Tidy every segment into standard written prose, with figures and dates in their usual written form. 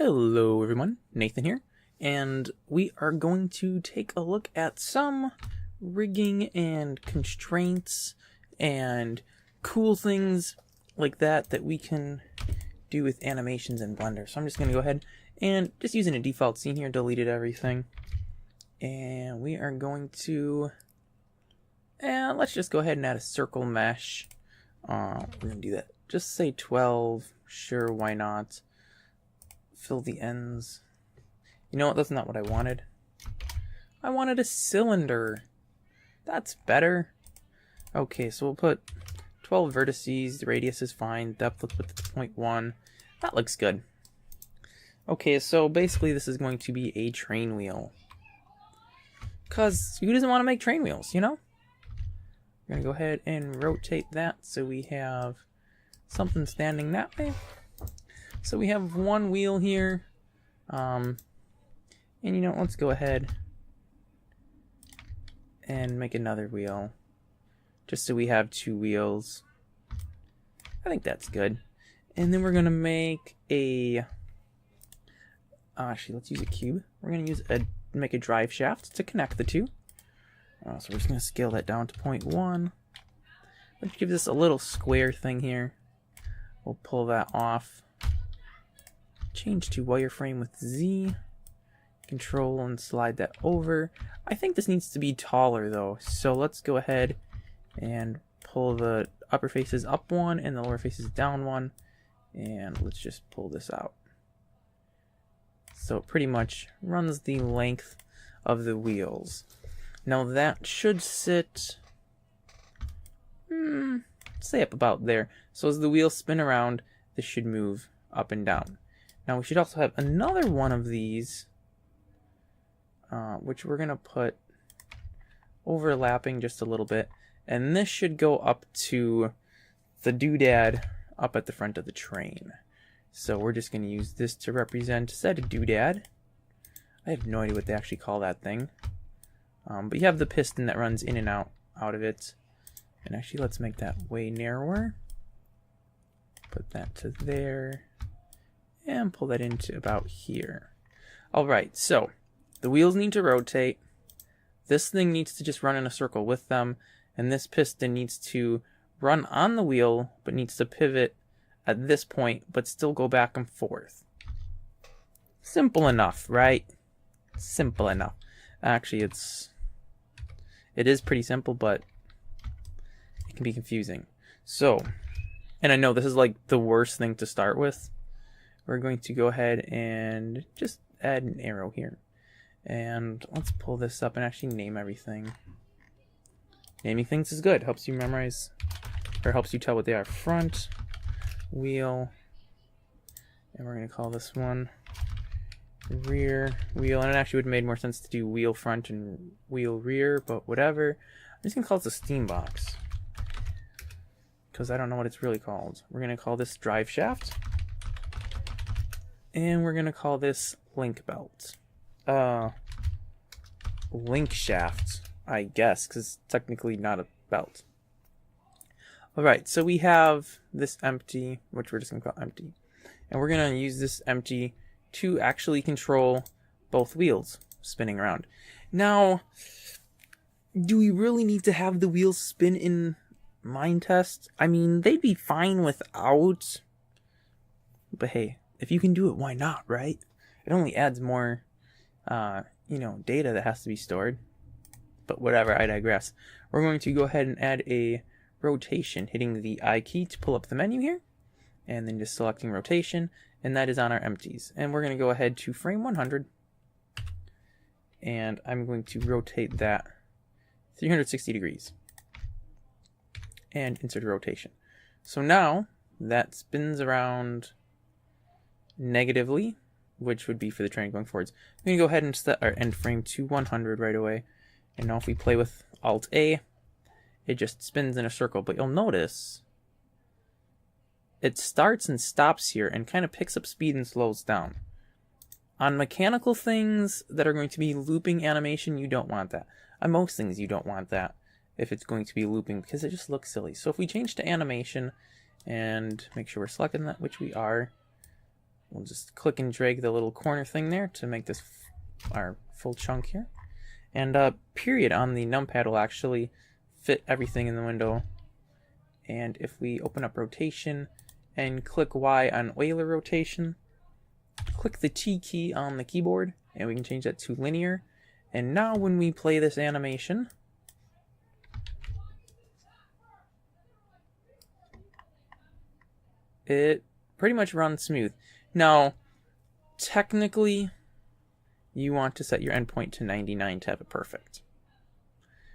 Hello everyone, Nathan here, and we are going to take a look at some rigging and constraints and cool things like that we can do with animations in Blender. So I'm just going to go ahead and just using a default scene here, deleted everything, and we are going to, let's just go ahead and add a circle mesh. We're going to do that. Just say 12, sure, why not? Fill the ends. You know what, that's not what I wanted. I wanted a cylinder. That's better. Okay, so we'll put 12 vertices, the radius is fine, depth let's put to 0.1. That looks good. Okay, so basically this is going to be a train wheel. Because who doesn't want to make train wheels, you know? We're going to go ahead and rotate that so we have something standing that way. So we have one wheel here, and you know, let's go ahead and make another wheel, just so we have two wheels. I think that's good. And then we're gonna make a, actually let's use a cube. We're gonna make a drive shaft to connect the two. So we're just gonna scale that down to 0.1, which gives us a little square thing here. We'll pull that off. Change to wireframe with Z, control and slide that over. I think this needs to be taller though, so let's go ahead and pull the upper faces up one and the lower faces down one, and let's just pull this out. So it pretty much runs the length of the wheels. Now that should sit, say up about there. So as the wheels spin around, this should move up and down. Now we should also have another one of these, which we're going to put overlapping just a little bit. And this should go up to the doodad up at the front of the train. So we're just going to use this to represent, is that a doodad? I have no idea what they actually call that thing. But you have the piston that runs in and out of it. And actually let's make that way narrower. Put that to there. And pull that into about here. Alright, so the wheels need to rotate. This thing needs to just run in a circle with them. And this piston needs to run on the wheel, but needs to pivot at this point, but still go back and forth. Simple enough, right? Simple enough. Actually, it is pretty simple, but it can be confusing. So, and I know this is like the worst thing to start with. We're going to go ahead and just add an arrow here. And let's pull this up and actually name everything. Naming things is good. Helps you memorize, or helps you tell what they are. Front, wheel, and we're going to call this one rear wheel. And it actually would have made more sense to do wheel front and wheel rear, but whatever. I'm just going to call this a steam box, because I don't know what it's really called. We're going to call this drive shaft. And we're going to call this link belt. Link shaft, I guess, because it's technically not a belt. Alright, so we have this empty, which we're just going to call empty. And we're going to use this empty to actually control both wheels spinning around. Now, do we really need to have the wheels spin in Minetest? I mean, they'd be fine without, but hey, if you can do it, why not, right? It only adds more, you know, data that has to be stored. But whatever, I digress. We're going to go ahead and add a rotation, hitting the I key to pull up the menu here, and then just selecting rotation, and that is on our empties. And we're going to go ahead to frame 100, and I'm going to rotate that 360 degrees, and insert a rotation. So now that spins around negatively, which would be for the train going forwards. I'm going to go ahead and set our end frame to 100 right away. And now if we play with Alt A, it just spins in a circle. But you'll notice it starts and stops here and kind of picks up speed and slows down. On mechanical things that are going to be looping animation, you don't want that. On most things, you don't want that if it's going to be looping, because it just looks silly. So if we change to animation and make sure we're selecting that, which we are, We'll just click and drag the little corner thing there to make this our full chunk here. And period on the numpad will actually fit everything in the window. And if we open up rotation and click Y on Euler rotation, click the T key on the keyboard, and we can change that to linear. And now when we play this animation, it pretty much runs smooth. Now, technically, you want to set your endpoint to 99 to have it perfect.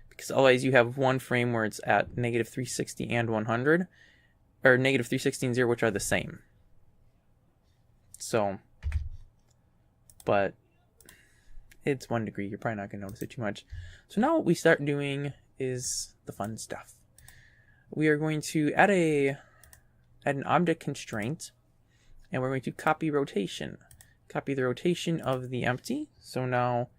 Because otherwise you have one frame where it's at -360 and 100, or -360 and 0, which are the same. So, but it's 1 degree. You're probably not going to notice it too much. So now what we start doing is the fun stuff. We are going to add an object constraint, and we're going to copy rotation. Copy the rotation of the empty. So now,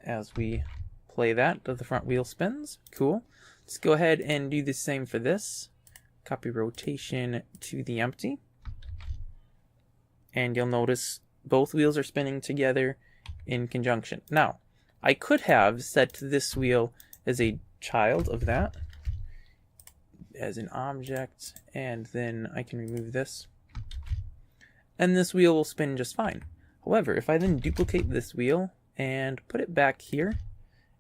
as we play that, the front wheel spins. Cool. Let's go ahead and do the same for this. Copy rotation to the empty. And you'll notice both wheels are spinning together in conjunction. Now, I could have set this wheel as a child of that, as an object, and then I can remove this. And this wheel will spin just fine. However, if I then duplicate this wheel and put it back here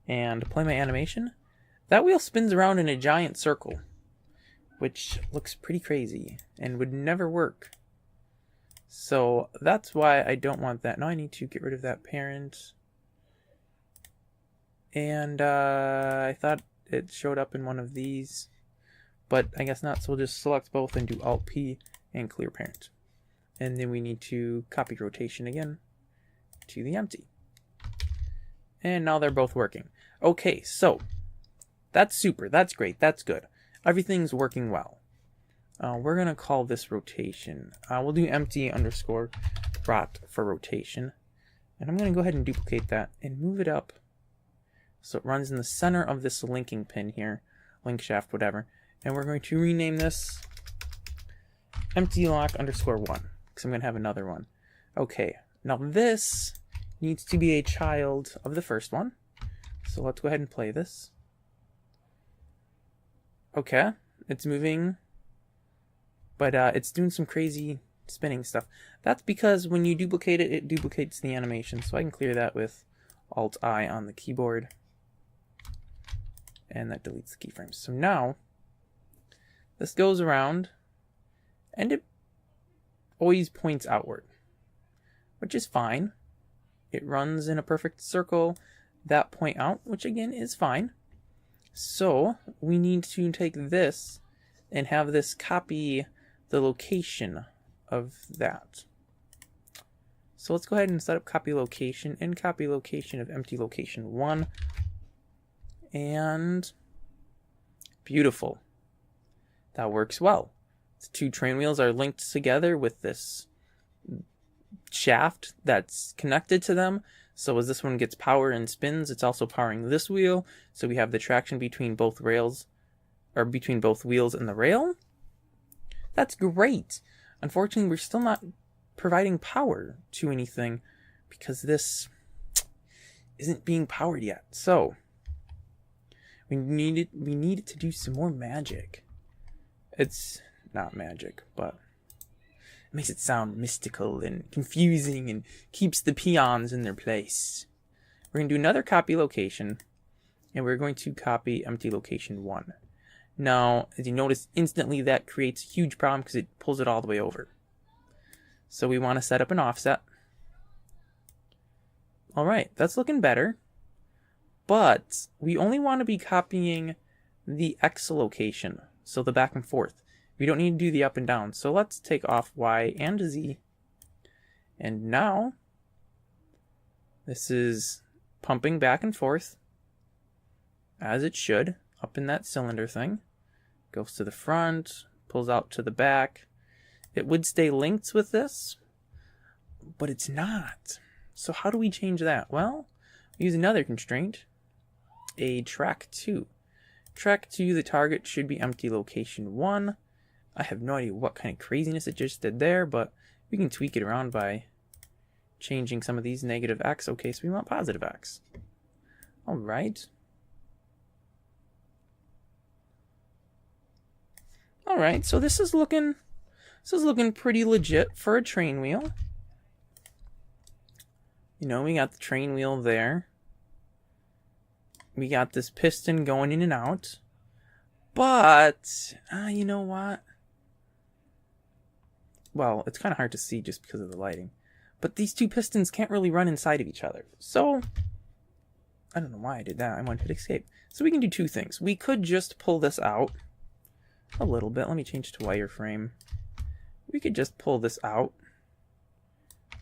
and play my animation, that wheel spins around in a giant circle, which looks pretty crazy and would never work. So that's why I don't want that. Now I need to get rid of that parent. And I thought it showed up in one of these, but I guess not. So we'll just select both and do Alt-P and clear parent. And then we need to copy rotation again to the empty. And now they're both working. Okay, so that's super. That's great. That's good. Everything's working well. We're going to call this rotation. We'll do empty underscore rot for rotation. And I'm going to go ahead and duplicate that and move it up so it runs in the center of this linking pin here, link shaft, whatever. And we're going to rename this empty lock underscore 1, because I'm going to have another one. Okay, now this needs to be a child of the first one. So let's go ahead and play this. Okay, it's moving, but it's doing some crazy spinning stuff. That's because when you duplicate it, it duplicates the animation. So I can clear that with Alt-I on the keyboard. And that deletes the keyframes. So now, this goes around, and it always points outward, which is fine. It runs in a perfect circle that point out, which again is fine. So we need to take this and have this copy the location of that. So let's go ahead and set up copy location and copy location of empty location 1. And beautiful. That works well. The two train wheels are linked together with this shaft that's connected to them. So as this one gets power and spins, it's also powering this wheel. So we have the traction between both rails, or between both wheels and the rail. That's great. Unfortunately, we're still not providing power to anything because this isn't being powered yet. So we need it to do some more magic. It's not magic, but it makes it sound mystical and confusing and keeps the peons in their place. We're going to do another copy location, and we're going to copy empty location 1. Now, as you notice, instantly that creates a huge problem because it pulls it all the way over. So we want to set up an offset. Alright, that's looking better. But we only want to be copying the X location, so the back and forth. We don't need to do the up and down. So let's take off Y and Z. And now, this is pumping back and forth, as it should, up in that cylinder thing. Goes to the front, pulls out to the back. It would stay linked with this, but it's not. So how do we change that? Well, we use another constraint, a track 2. Track 2, the target should be empty location 1. I have no idea what kind of craziness it just did there, but We can tweak it around by changing some of these negative X. Okay, so we want positive X. All right. All right, so this is looking pretty legit for a train wheel. You know, we got the train wheel there. We got this piston going in and out. But, you know what? Well, it's kind of hard to see just because of the lighting. But these two pistons can't really run inside of each other. So, I don't know why I did that. I wanted to hit escape. So we can do two things. We could just pull this out a little bit. Let me change to wireframe. We could just pull this out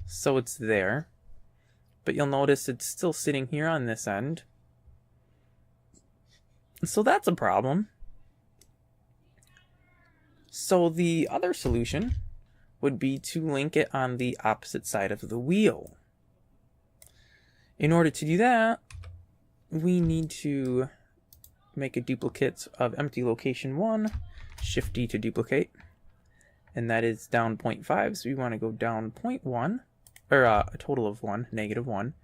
so it's there. But you'll notice it's still sitting here on this end. So that's a problem. So the other solution would be to link it on the opposite side of the wheel. In order to do that, we need to make a duplicate of empty location 1, Shift D to duplicate, and that is down 0.5, so we want to go down 0.1, or a total of 1, negative 1,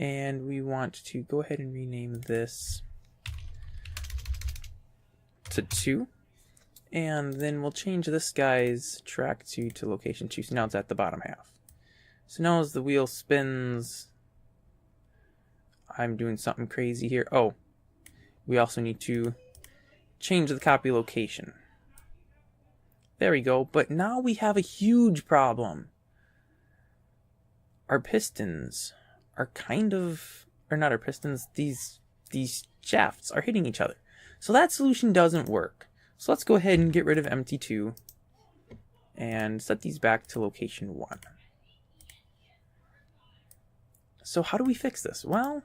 and we want to go ahead and rename this to 2. And then we'll change this guy's track 2 to location 2. So now it's at the bottom half. So now as the wheel spins, I'm doing something crazy here. Oh, we also need to change the copy location. There we go. But now we have a huge problem. Our pistons are kind of, or not our pistons, these shafts are hitting each other. So that solution doesn't work. So let's go ahead and get rid of empty 2 and set these back to location 1. So how do we fix this? Well,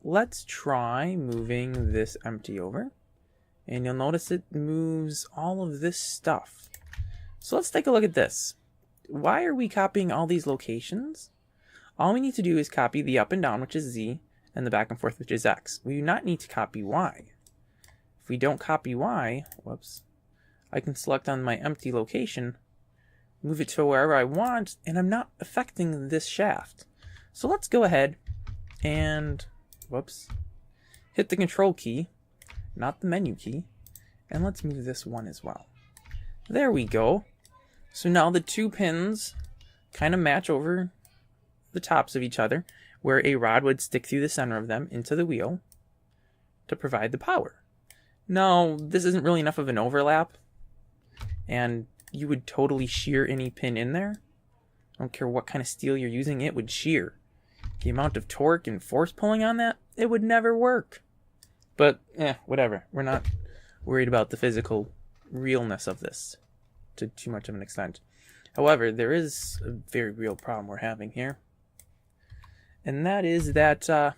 let's try moving this empty over. And you'll notice it moves all of this stuff. So let's take a look at this. Why are we copying all these locations? All we need to do is copy the up and down, which is Z, and the back and forth, which is X. We do not need to copy Y. If we don't copy Y, whoops, I can select on my empty location, move it to wherever I want, and I'm not affecting this shaft. So let's go ahead and, whoops, hit the control key, not the menu key, and let's move this one as well. There we go. So now the two pins kind of match over the tops of each other, where a rod would stick through the center of them into the wheel to provide the power. Now, this isn't really enough of an overlap, and you would totally shear any pin in there. I don't care what kind of steel you're using, it would shear. The amount of torque and force pulling on that, it would never work. But, whatever. We're not worried about the physical realness of this to too much of an extent. However, there is a very real problem we're having here. And that is that our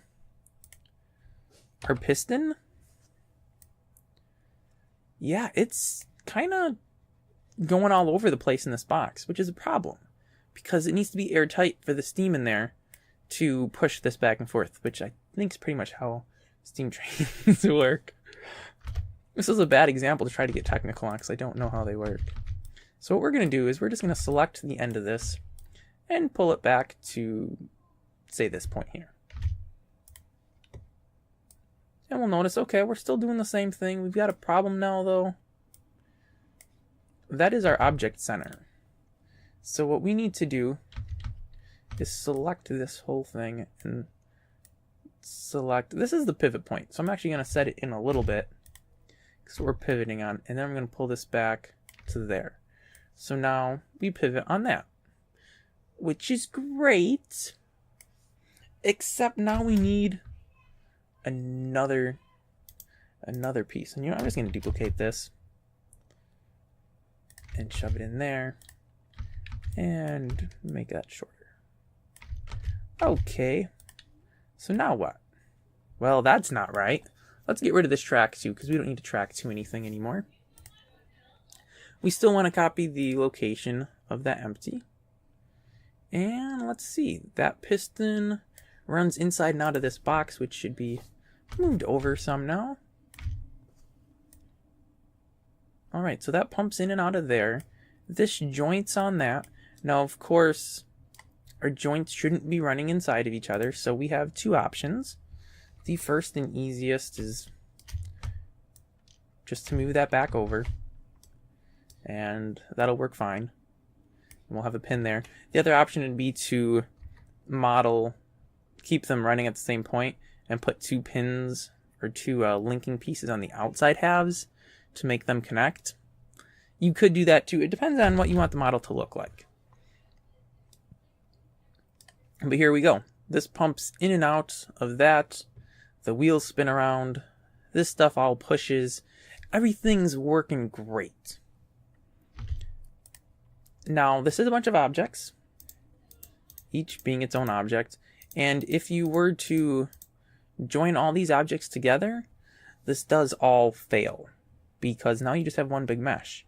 piston, yeah, it's kind of going all over the place in this box, which is a problem because it needs to be airtight for the steam in there to push this back and forth, which I think is pretty much how steam trains work. This is a bad example to try to get technical on because I don't know how they work. So what we're going to do is we're just going to select the end of this and pull it back to, say, this point here. And we'll notice, okay, we're still doing the same thing. We've got a problem now, though. That is our object center. So what we need to do is select this whole thing and select, this is the pivot point. So I'm actually going to set it in a little bit because we're pivoting on, and then I'm going to pull this back to there. So now we pivot on that, which is great, except now we need another piece. And you know, I'm just going to duplicate this and shove it in there and make that shorter. Okay, so now what? Well, that's not right. Let's get rid of this track 2 because we don't need to track 2 anything anymore. We still want to copy the location of that empty. And let's see, that piston runs inside and out of this box, which should be moved over some now. Alright, so that pumps in and out of there. This joints on that. Now, of course, our joints shouldn't be running inside of each other, so we have two options. The first and easiest is just to move that back over, and that'll work fine. And we'll have a pin there. The other option would be to keep them running at the same point, and put two pins or two linking pieces on the outside halves to make them connect. You could do that too. It depends on what you want the model to look like. But here we go. This pumps in and out of that. The wheels spin around. This stuff all pushes. Everything's working great. Now, this is a bunch of objects, each being its own object. And if you were to join all these objects together, this does all fail, because now you just have one big mesh.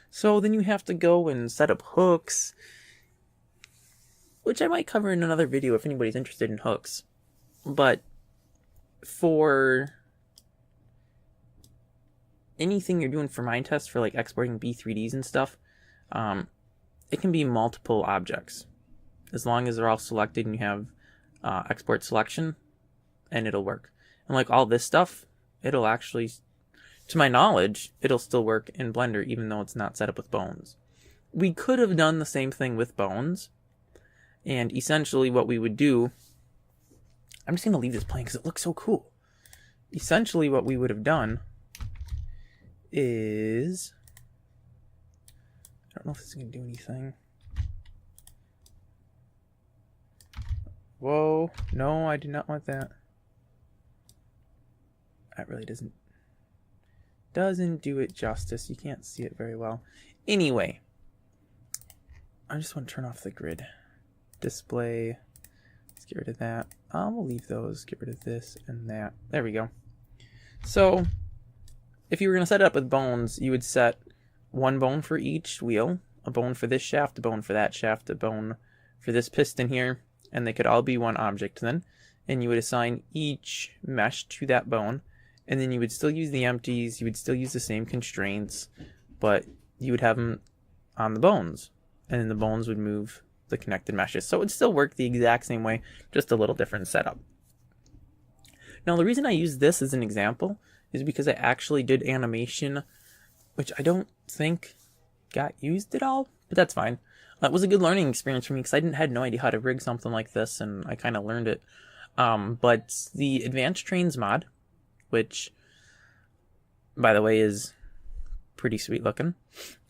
So then you have to go and set up hooks, which I might cover in another video if anybody's interested in hooks. But for anything you're doing for Minetest, for like exporting B3Ds and stuff, it can be multiple objects, as long as they're all selected and you have export selection, and it'll work. And like all this stuff, it'll actually, to my knowledge, it'll still work in Blender even though it's not set up with bones. We could have done the same thing with bones, and essentially what we would do, I'm just going to leave this playing because it looks so cool. Essentially what we would have done is, I don't know if this is going to do anything. Whoa, no, I do not want that. That really doesn't do it justice. You can't see it very well. Anyway, I just want to turn off the grid. Display, let's get rid of that. We'll leave those, get rid of this and that. There we go. So, if you were going to set it up with bones, you would set one bone for each wheel, a bone for this shaft, a bone for that shaft, a bone for this piston here, and they could all be one object then. And you would assign each mesh to that bone, and then you would still use the empties, you would still use the same constraints, but you would have them on the bones, and then the bones would move the connected meshes. So it would still work the exact same way, just a little different setup. Now the reason I use this as an example is because I actually did animation, which I don't think got used at all, but that's fine. It was a good learning experience for me because I had no idea how to rig something like this, and I kind of learned it. But the Advanced Trains mod, which, by the way, is pretty sweet looking.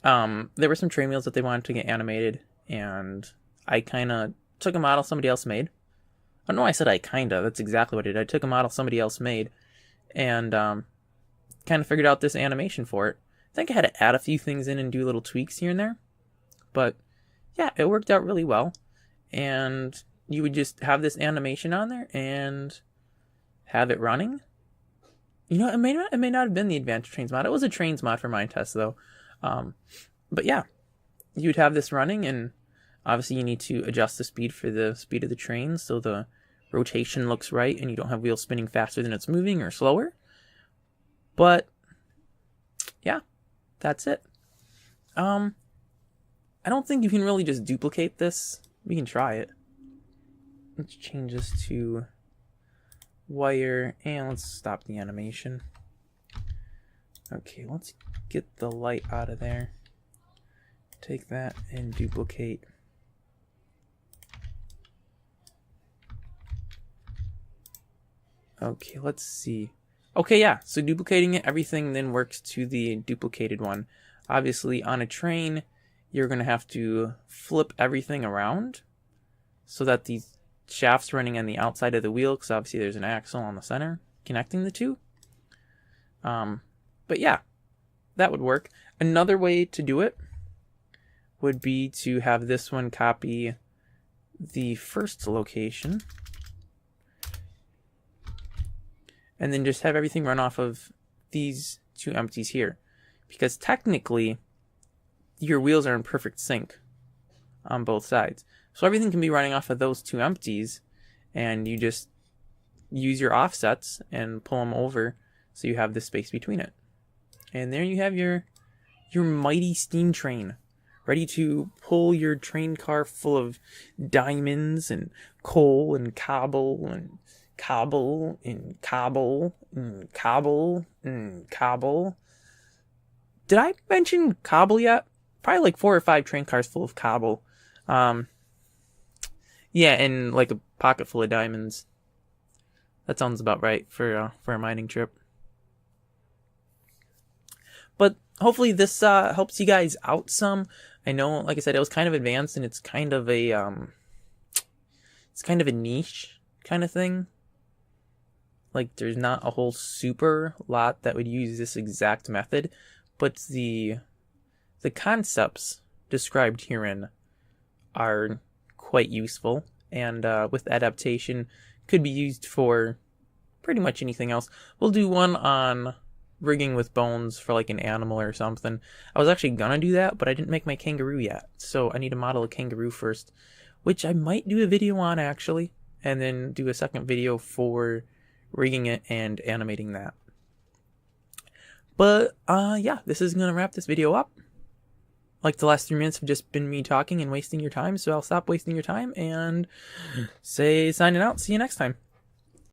There were some train wheels that they wanted to get animated, and I kind of took a model somebody else made. I don't know why I said I kinda. That's exactly what I did. I took a model somebody else made, and kind of figured out this animation for it. I think I had to add a few things in and do little tweaks here and there, but yeah, it worked out really well. And you would just have this animation on there and have it running. You know, it may not have been the Advanced Trains mod. It was a Trains mod for Minetest though. But yeah, you'd have this running, and obviously you need to adjust the speed for the speed of the train so the rotation looks right and you don't have wheels spinning faster than it's moving or slower. But yeah, that's it. I don't think you can really just duplicate this. We can try it. Let's change this to wire, and let's stop the animation. Okay, let's get the light out of there. Take that and duplicate. Okay, let's see. Okay, yeah, so duplicating it, everything then works to the duplicated one. Obviously, on a train, you're going to have to flip everything around so that the shaft's running on the outside of the wheel, because obviously there's an axle on the center connecting the two. But yeah, that would work. Another way to do it would be to have this one copy the first location, and then just have everything run off of these two empties here. Because technically, your wheels are in perfect sync on both sides. So everything can be running off of those two empties, and you just use your offsets and pull them over so you have the space between it. And there you have your mighty steam train ready to pull your train car full of diamonds and coal and cobble and cobble and cobble and cobble and cobble. Did I mention cobble yet? Probably like 4 or 5 train cars full of cobble. Yeah, and like a pocket full of diamonds. That sounds about right for a mining trip. But hopefully this helps you guys out some. I know, like I said, it was kind of advanced, and it's kind of a niche kind of thing. Like, there's not a whole super lot that would use this exact method, but the concepts described herein are quite useful, and with adaptation could be used for pretty much anything else. We'll do one on rigging with bones for like an animal or something. I was actually gonna do that, but I didn't make my kangaroo yet, so I need to model a kangaroo first, which I might do a video on actually, and then do a second video for rigging it and animating that. But yeah, this is gonna wrap this video up. Like, the last 3 minutes have just been me talking and wasting your time, so I'll stop wasting your time and say signing out. See you next time.